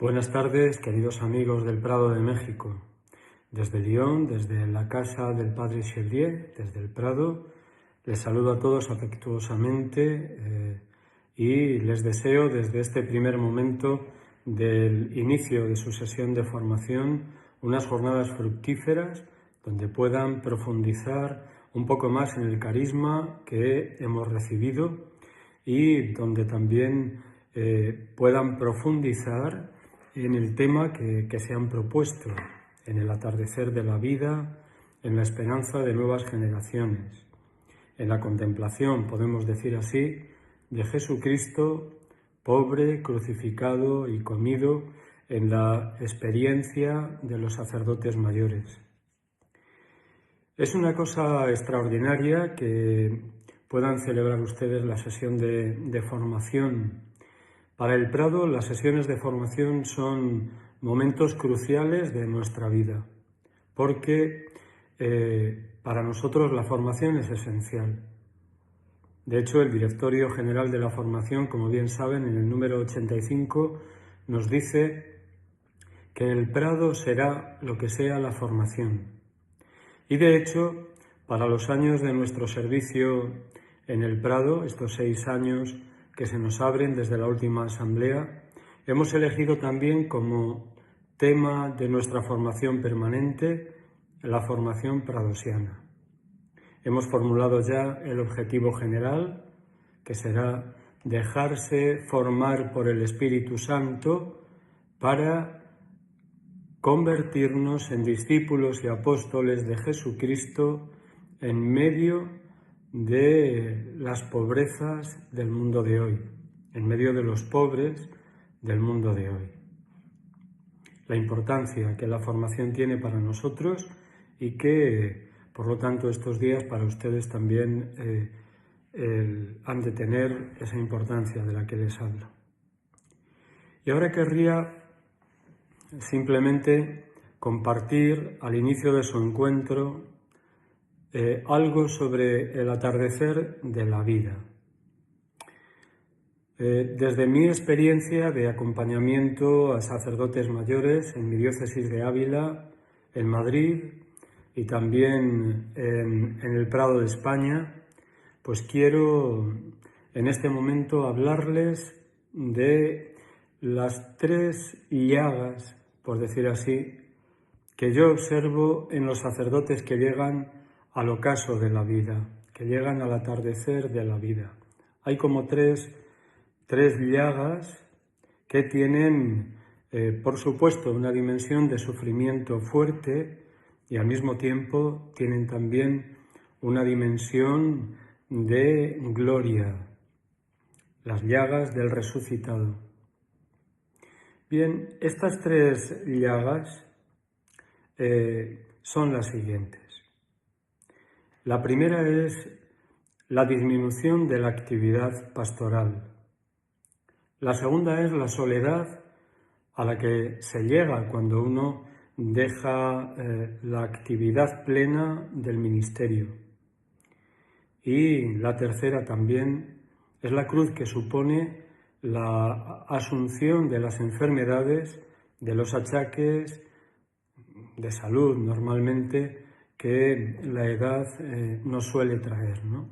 Buenas tardes, queridos amigos del Prado de México. Desde Lyon, desde la casa del Padre Chevrier, desde el Prado, les saludo a todos afectuosamente y les deseo desde este primer momento del inicio de su sesión de formación unas jornadas fructíferas donde puedan profundizar un poco más en el carisma que hemos recibido y donde también puedan profundizar en el tema que se han propuesto, en el atardecer de la vida, en la esperanza de nuevas generaciones, en la contemplación, podemos decir así, de Jesucristo, pobre, crucificado y comido, en la experiencia de los sacerdotes mayores. Es una cosa extraordinaria que puedan celebrar ustedes la sesión de formación. Para el Prado, las sesiones de formación son momentos cruciales de nuestra vida, porque para nosotros la formación es esencial. De hecho, el Directorio General de la Formación, como bien saben, en el número 85, nos dice que el Prado será lo que sea la formación. Y de hecho, para los años de nuestro servicio en el Prado, estos 6 años que se nos abren desde la última asamblea, hemos elegido también como tema de nuestra formación permanente la formación pradosiana. Hemos formulado ya el objetivo general, que será dejarse formar por el Espíritu Santo para convertirnos en discípulos y apóstoles de Jesucristo en medio de las pobrezas del mundo de hoy, en medio de los pobres del mundo de hoy. La importancia que la formación tiene para nosotros y que, por lo tanto, estos días para ustedes también han de tener esa importancia de la que les hablo. Y ahora querría simplemente compartir al inicio de su encuentro algo sobre el atardecer de la vida. Desde mi experiencia de acompañamiento a sacerdotes mayores en mi diócesis de Ávila, en Madrid y también en el Prado de España, pues quiero en este momento hablarles de las 3 llagas, por decir así, que yo observo en los sacerdotes que llegan al ocaso de la vida, que llegan al atardecer de la vida. Hay como tres llagas que tienen, por supuesto, una dimensión de sufrimiento fuerte y al mismo tiempo tienen también una dimensión de gloria, las llagas del resucitado. Bien, estas 3 llagas son las siguientes. La primera es la disminución de la actividad pastoral. La segunda es la soledad a la que se llega cuando uno deja la actividad plena del ministerio. Y la tercera también es la cruz que supone la asunción de las enfermedades, de los achaques de salud normalmente que la edad nos suele traer, ¿no?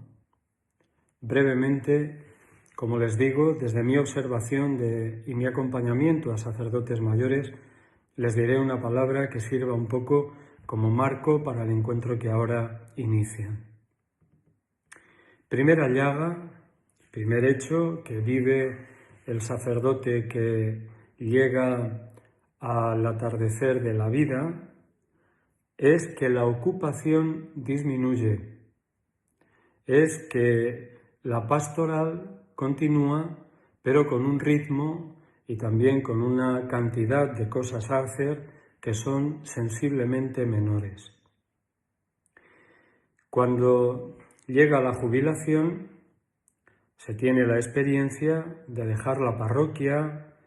Brevemente, como les digo, desde mi observación y mi acompañamiento a sacerdotes mayores, les diré una palabra que sirva un poco como marco para el encuentro que ahora inicia. Primera llaga, primer hecho que vive el sacerdote que llega al atardecer de la vida, es que la ocupación disminuye, es que la pastoral continúa, pero con un ritmo y también con una cantidad de cosas a hacer que son sensiblemente menores. Cuando llega la jubilación, se tiene la experiencia de dejar la parroquia,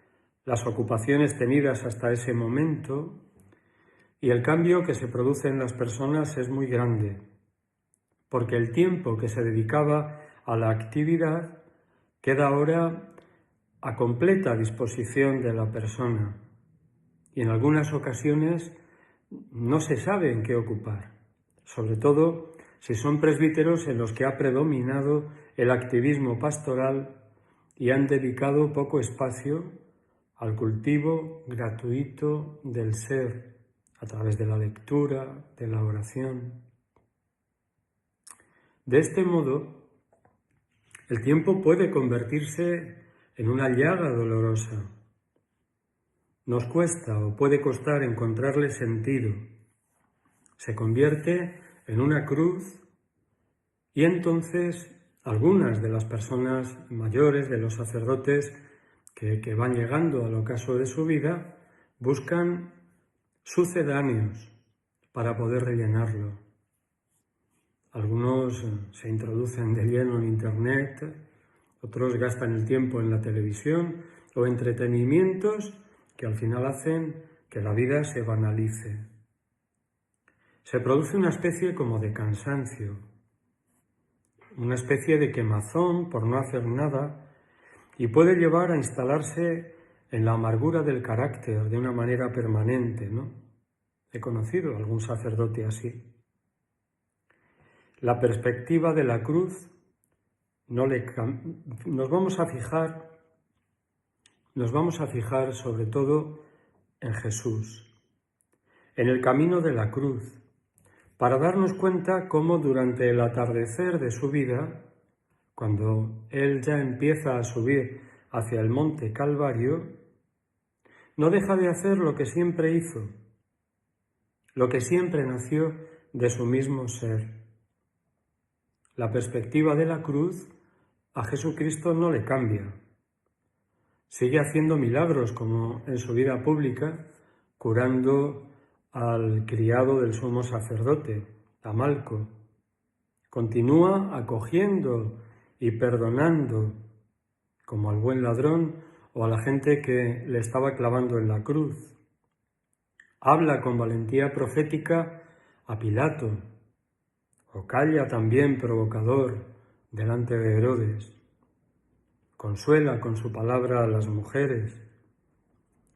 las ocupaciones tenidas hasta ese momento, y el cambio que se produce en las personas es muy grande, porque el tiempo que se dedicaba a la actividad queda ahora a completa disposición de la persona. y en algunas ocasiones no se sabe en qué ocupar, sobre todo si son presbíteros en los que ha predominado el activismo pastoral y han dedicado poco espacio al cultivo gratuito del ser a través de la lectura, de la oración. De este modo, el tiempo puede convertirse en una llaga dolorosa. Nos cuesta o puede costar encontrarle sentido. Se convierte en una cruz y entonces algunas de las personas mayores, de los sacerdotes que van llegando al ocaso de su vida, buscan sucedáneos para poder rellenarlo. Algunos se introducen de lleno en Internet, otros gastan el tiempo en la televisión o entretenimientos que al final hacen que la vida se banalice. Se produce una especie como de cansancio, una especie de quemazón por no hacer nada y puede llevar a instalarse en la amargura del carácter de una manera permanente, ¿no? He conocido a algún sacerdote así. La perspectiva de la cruz nos vamos a fijar sobre todo en Jesús, en el camino de la cruz, para darnos cuenta cómo durante el atardecer de su vida, cuando Él ya empieza a subir hacia el monte Calvario, no deja de hacer lo que siempre hizo, lo que siempre nació de su mismo ser. La perspectiva de la cruz a Jesucristo no le cambia. Sigue haciendo milagros como en su vida pública, curando al criado del sumo sacerdote, a Malco. Continúa acogiendo y perdonando, como al buen ladrón o a la gente que le estaba clavando en la cruz. Habla con valentía profética a Pilato, o calla también provocador delante de Herodes. Consuela con su palabra a las mujeres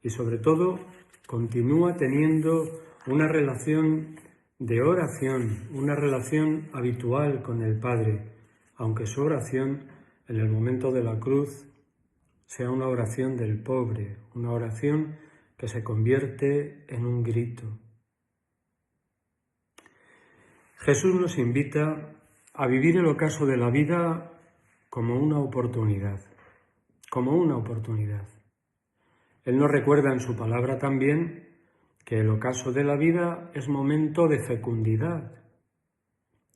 y sobre todo continúa teniendo una relación de oración, una relación habitual con el Padre, aunque su oración en el momento de la cruz sea una oración del pobre, una oración que se convierte en un grito. Jesús nos invita a vivir el ocaso de la vida como una oportunidad, Él nos recuerda en su palabra también que el ocaso de la vida es momento de fecundidad.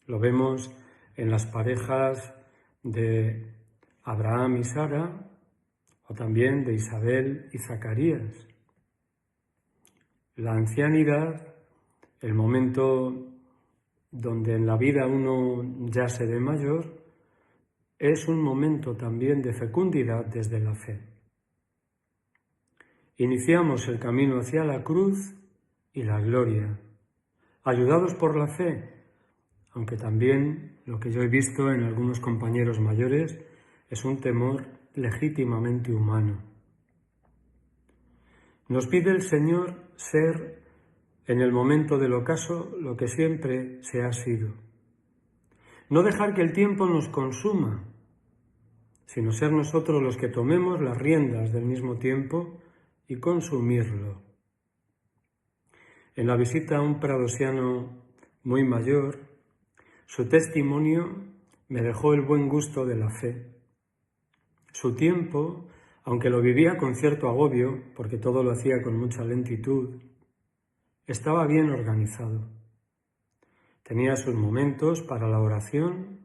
Lo vemos en las parejas de Abraham y Sara, o también de Isabel y Zacarías. La ancianidad, el momento donde en la vida uno ya se ve mayor, es un momento también de fecundidad desde la fe. Iniciamos el camino hacia la cruz y la gloria, ayudados por la fe, aunque también lo que yo he visto en algunos compañeros mayores es un temor legítimamente humano. Nos pide el Señor ser en el momento del ocaso lo que siempre se ha sido. No dejar que el tiempo nos consuma, sino ser nosotros los que tomemos las riendas del mismo tiempo y consumirlo. En la visita a un pradosiano muy mayor, su testimonio me dejó el buen gusto de la fe. Su tiempo, aunque lo vivía con cierto agobio, porque todo lo hacía con mucha lentitud, estaba bien organizado. Tenía sus momentos para la oración,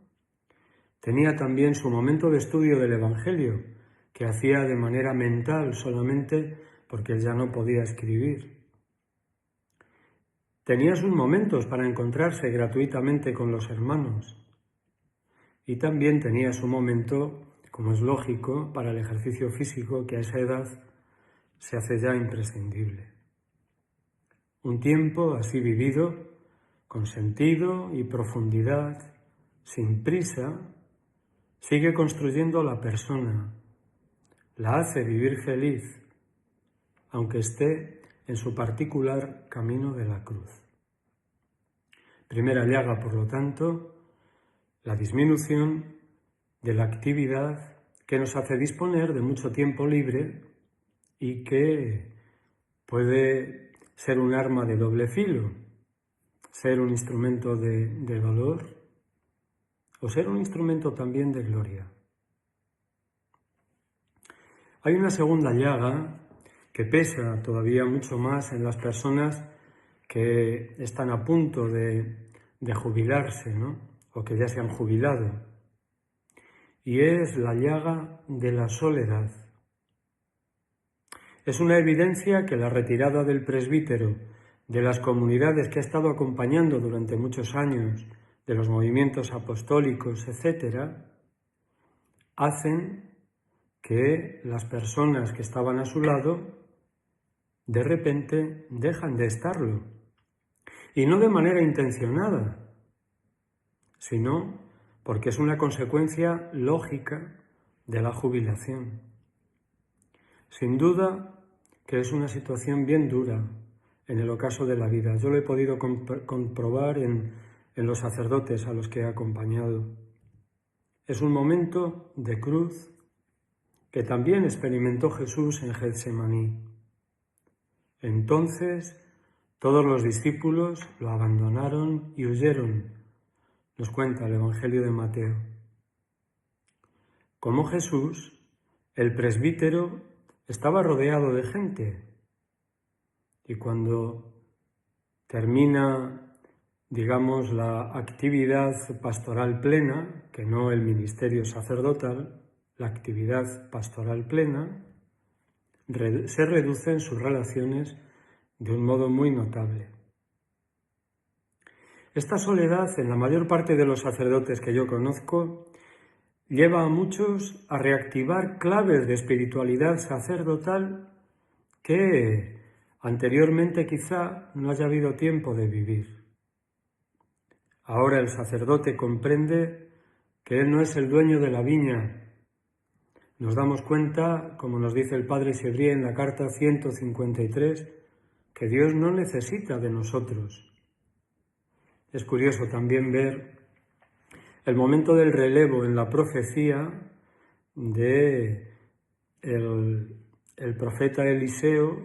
tenía también su momento de estudio del Evangelio, que hacía de manera mental solamente porque él ya no podía escribir. Tenía sus momentos para encontrarse gratuitamente con los hermanos y también tenía su momento, como es lógico, para el ejercicio físico que a esa edad se hace ya imprescindible. Un tiempo así vivido, con sentido y profundidad, sin prisa, sigue construyendo la persona, la hace vivir feliz, aunque esté en su particular camino de la cruz. Primera llaga, por lo tanto, la disminución de la actividad que nos hace disponer de mucho tiempo libre y que puede ser un arma de doble filo, ser un instrumento de valor o ser un instrumento también de gloria. Hay una segunda llaga que pesa todavía mucho más en las personas que están a punto de jubilarse, ¿no? O que ya se han jubilado, y es la llaga de la soledad. Es una evidencia que la retirada del presbítero de las comunidades que ha estado acompañando durante muchos años, de los movimientos apostólicos, etc., hacen que las personas que estaban a su lado de repente dejan de estarlo. Y no de manera intencionada, sino porque es una consecuencia lógica de la jubilación. Sin duda que es una situación bien dura en el ocaso de la vida. Yo lo he podido comprobar en los sacerdotes a los que he acompañado. Es un momento de cruz que también experimentó Jesús en Getsemaní. Entonces todos los discípulos lo abandonaron y huyeron, nos cuenta el Evangelio de Mateo. Como Jesús, el presbítero estaba rodeado de gente y cuando termina, digamos, la actividad pastoral plena, que no el ministerio sacerdotal, la actividad pastoral plena, se reducen sus relaciones de un modo muy notable. Esta soledad, en la mayor parte de los sacerdotes que yo conozco, lleva a muchos a reactivar claves de espiritualidad sacerdotal que anteriormente quizá no haya habido tiempo de vivir. Ahora el sacerdote comprende que él no es el dueño de la viña. Nos damos cuenta, como nos dice el padre Chevrier en la carta 153, que Dios no necesita de nosotros. Es curioso también ver el momento del relevo en la profecía de el profeta Eliseo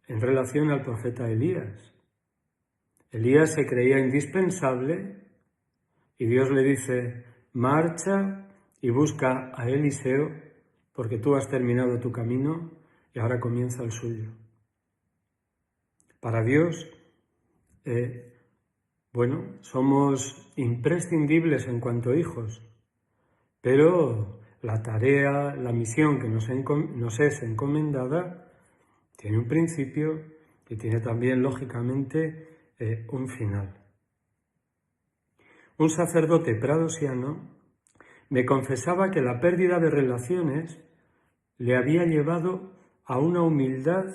en relación al profeta Elías. Elías se creía indispensable y Dios le dice: marcha y busca a Eliseo porque tú has terminado tu camino y ahora comienza el suyo. Para Dios, somos imprescindibles en cuanto a hijos, pero la tarea, la misión que nos es encomendada tiene un principio y tiene también, lógicamente, un final. Un sacerdote pradosiano me confesaba que la pérdida de relaciones le había llevado a una humildad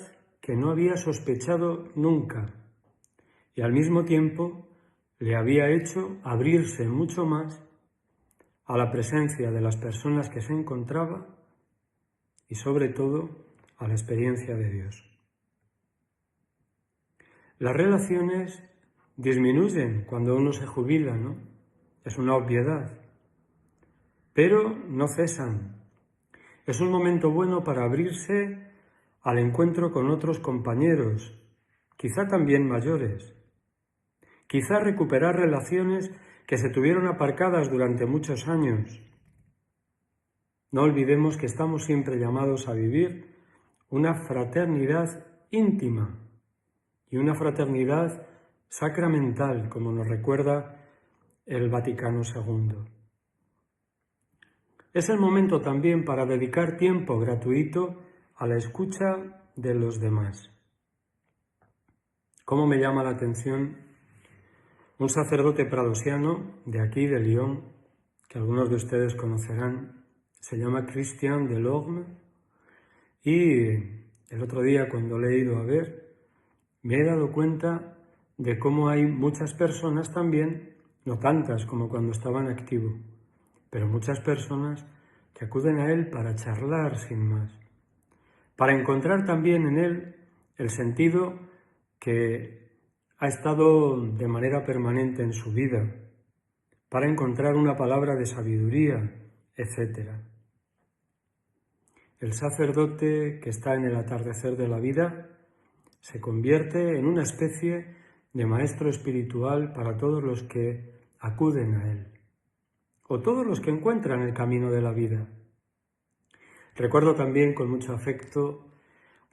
que no había sospechado nunca y al mismo tiempo le había hecho abrirse mucho más a la presencia de las personas que se encontraba y sobre todo a la experiencia de Dios. Las relaciones disminuyen cuando uno se jubila, ¿no? Es una obviedad. Pero no cesan. Es un momento bueno para abrirse al encuentro con otros compañeros, quizá también mayores. Quizá recuperar relaciones que se tuvieron aparcadas durante muchos años. No olvidemos que estamos siempre llamados a vivir una fraternidad íntima y una fraternidad sacramental, como nos recuerda el Vaticano II. Es el momento también para dedicar tiempo gratuito a la escucha de los demás. ¿Cómo me llama la atención un sacerdote pradosiano de aquí, de Lyon, que algunos de ustedes conocerán? Se llama Christian Delorme, y el otro día, cuando le he ido a ver, me he dado cuenta de cómo hay muchas personas también, no tantas como cuando estaba en activo, pero muchas personas que acuden a él para charlar sin más, para encontrar también en él el sentido que ha estado de manera permanente en su vida, para encontrar una palabra de sabiduría, etc. El sacerdote que está en el atardecer de la vida se convierte en una especie de maestro espiritual para todos los que acuden a él, o todos los que encuentran el camino de la vida. Recuerdo también con mucho afecto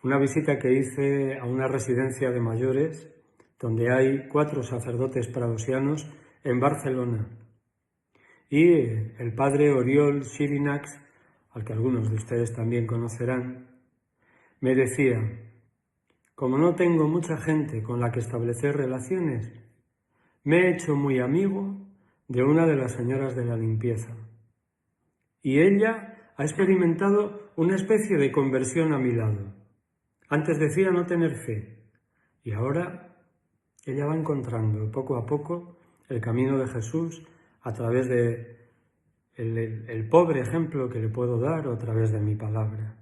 una visita que hice a una residencia de mayores, donde hay 4 sacerdotes pradosianos en Barcelona. Y el padre Oriol Xirinacs, al que algunos de ustedes también conocerán, me decía: como no tengo mucha gente con la que establecer relaciones, me he hecho muy amigo de una de las señoras de la limpieza. Y ella ha experimentado una especie de conversión a mi lado. Antes decía no tener fe, y ahora ella va encontrando poco a poco el camino de Jesús a través de el pobre ejemplo que le puedo dar o a través de mi palabra.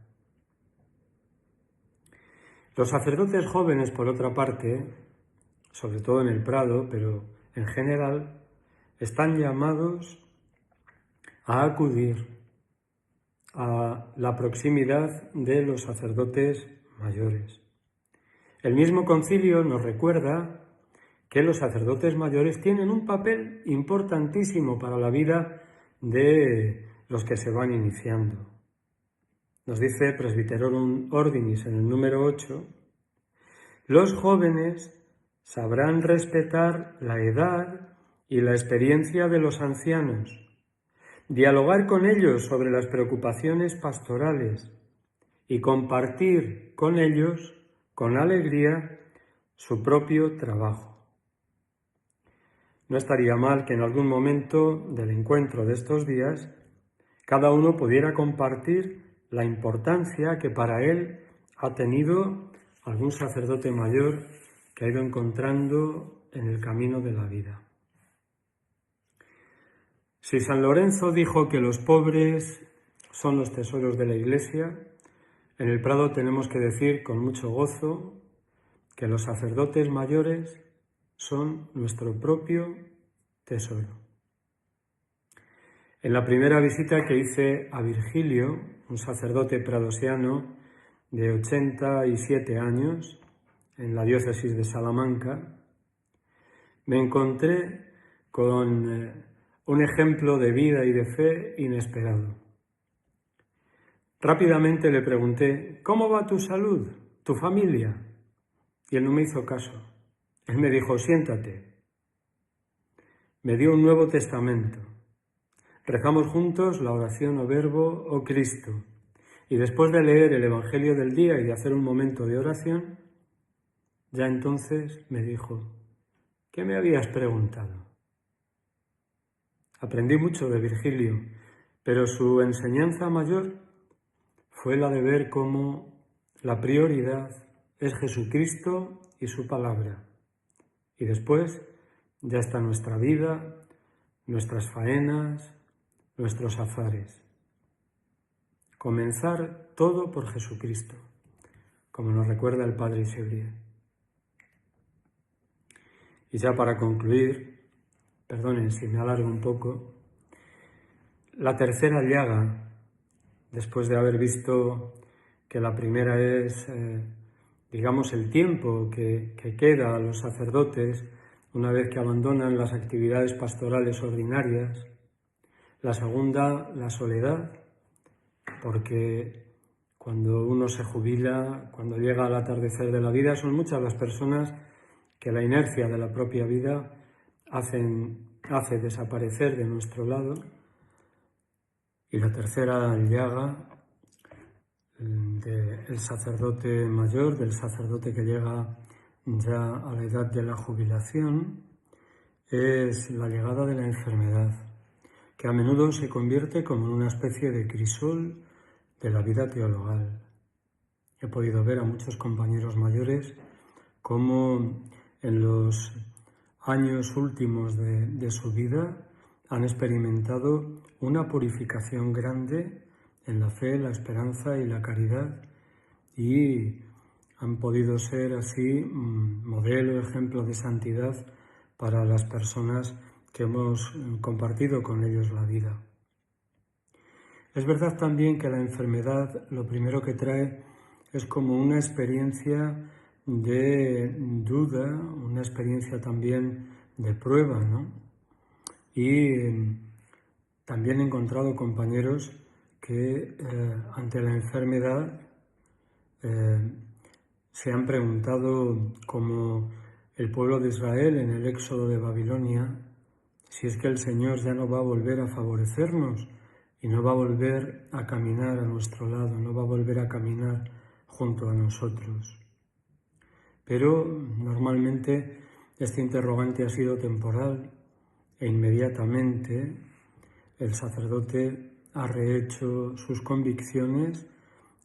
Los sacerdotes jóvenes, por otra parte, sobre todo en el Prado, pero en general, están llamados a acudir a la proximidad de los sacerdotes mayores. El mismo concilio nos recuerda que los sacerdotes mayores tienen un papel importantísimo para la vida de los que se van iniciando. Nos dice Presbyterorum Ordinis en el número 8, los jóvenes sabrán respetar la edad y la experiencia de los ancianos, dialogar con ellos sobre las preocupaciones pastorales y compartir con ellos, con alegría, su propio trabajo. No estaría mal que en algún momento del encuentro de estos días cada uno pudiera compartir la importancia que para él ha tenido algún sacerdote mayor que ha ido encontrando en el camino de la vida. Si San Lorenzo dijo que los pobres son los tesoros de la Iglesia, en el Prado tenemos que decir con mucho gozo que los sacerdotes mayores son nuestro propio tesoro. En la primera visita que hice a Virgilio, un sacerdote pradosiano de 87 años, en la diócesis de Salamanca, me encontré con un ejemplo de vida y de fe inesperado. Rápidamente le pregunté: ¿cómo va tu salud, tu familia? Y él no me hizo caso. Él me dijo: siéntate. Me dio un Nuevo Testamento. Rezamos juntos la oración o verbo o Cristo. Y después de leer el Evangelio del día y de hacer un momento de oración, ya entonces me dijo: ¿qué me habías preguntado? Aprendí mucho de Virgilio, pero su enseñanza mayor fue la de ver cómo la prioridad es Jesucristo y su palabra. Y después ya está nuestra vida, nuestras faenas, nuestros azares. Comenzar todo por Jesucristo, como nos recuerda el Padre Chevrier. Y ya para concluir, perdonen si me alargo un poco, la tercera llaga, después de haber visto que la primera es, digamos, el tiempo que queda a los sacerdotes una vez que abandonan las actividades pastorales ordinarias, la segunda, la soledad, porque cuando uno se jubila, cuando llega al atardecer de la vida, son muchas las personas que la inercia de la propia vida hace desaparecer de nuestro lado. Y la tercera llaga del sacerdote mayor, del sacerdote que llega ya a la edad de la jubilación, es la llegada de la enfermedad, que a menudo se convierte como en una especie de crisol de la vida teologal. He podido ver a muchos compañeros mayores cómo en los años últimos de su vida han experimentado una purificación grande en la fe, la esperanza y la caridad, y han podido ser así modelo, ejemplo de santidad para las personas que hemos compartido con ellos la vida. Es verdad también que la enfermedad lo primero que trae es como una experiencia de duda, una experiencia también de prueba, ¿no? Y también he encontrado compañeros que ante la enfermedad se han preguntado, como el pueblo de Israel en el éxodo de Babilonia, si es que el Señor ya no va a volver a favorecernos y no va a volver a caminar a nuestro lado, no va a volver a caminar junto a nosotros. Pero normalmente este interrogante ha sido temporal e inmediatamente el sacerdote ha rehecho sus convicciones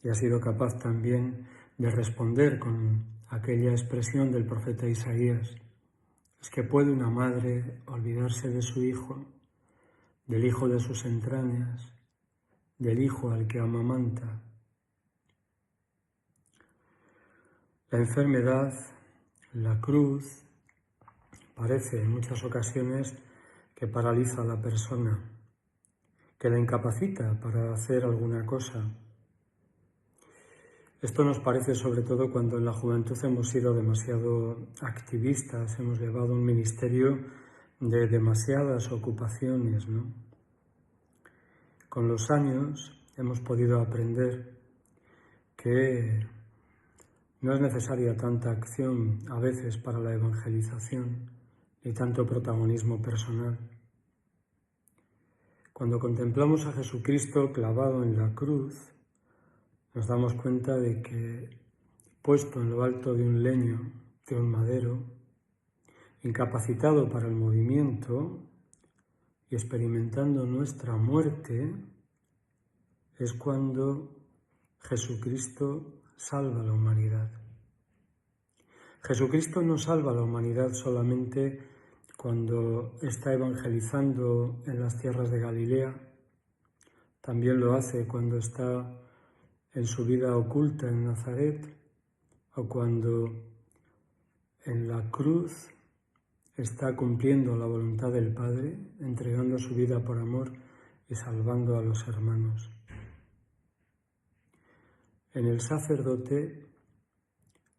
y ha sido capaz también de responder con aquella expresión del profeta Isaías: ¿es que puede una madre olvidarse de su hijo, del hijo de sus entrañas, del hijo al que amamanta? La enfermedad, la cruz, parece en muchas ocasiones que paraliza a la persona, que la incapacita para hacer alguna cosa. Esto nos parece sobre todo cuando en la juventud hemos sido demasiado activistas, hemos llevado un ministerio de demasiadas ocupaciones, ¿no? Con los años hemos podido aprender que no es necesaria tanta acción a veces para la evangelización, ni tanto protagonismo personal. Cuando contemplamos a Jesucristo clavado en la cruz, nos damos cuenta de que, puesto en lo alto de un leño, de un madero, incapacitado para el movimiento y experimentando nuestra muerte, es cuando Jesucristo salva a la humanidad. Jesucristo no salva a la humanidad solamente cuando está evangelizando en las tierras de Galilea, también lo hace cuando está en su vida oculta en Nazaret, o cuando en la cruz está cumpliendo la voluntad del Padre, entregando su vida por amor y salvando a los hermanos. En el sacerdote,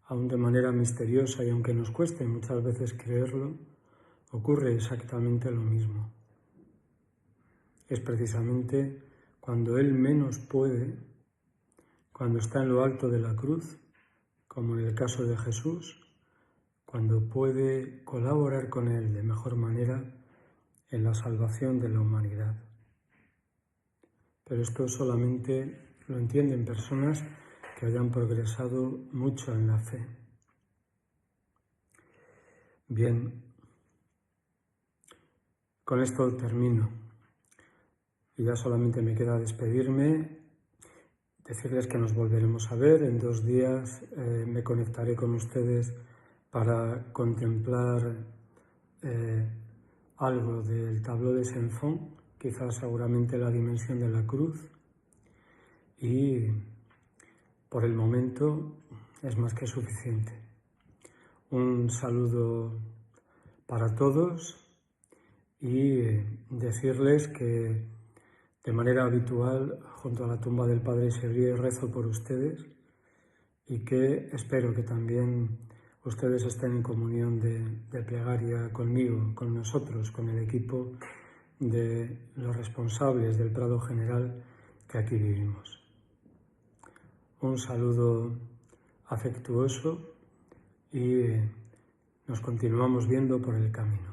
aún de manera misteriosa y aunque nos cueste muchas veces creerlo, ocurre exactamente lo mismo. Es precisamente cuando él menos puede, cuando está en lo alto de la cruz, como en el caso de Jesús, cuando puede colaborar con él de mejor manera en la salvación de la humanidad. Pero esto solamente lo entienden personas que hayan progresado mucho en la fe. Bien, con esto termino. Y ya solamente me queda despedirme, decirles que nos volveremos a ver. En 2 días me conectaré con ustedes para contemplar algo del tableau de Saint-Fond, quizás seguramente la dimensión de la cruz, y por el momento es más que suficiente. Un saludo para todos y decirles que de manera habitual, junto a la tumba del Padre Chevrier, rezo por ustedes y que espero que también ustedes estén en comunión de plegaria conmigo, con nosotros, con el equipo de los responsables del Prado General que aquí vivimos. Un saludo afectuoso y nos continuamos viendo por el camino.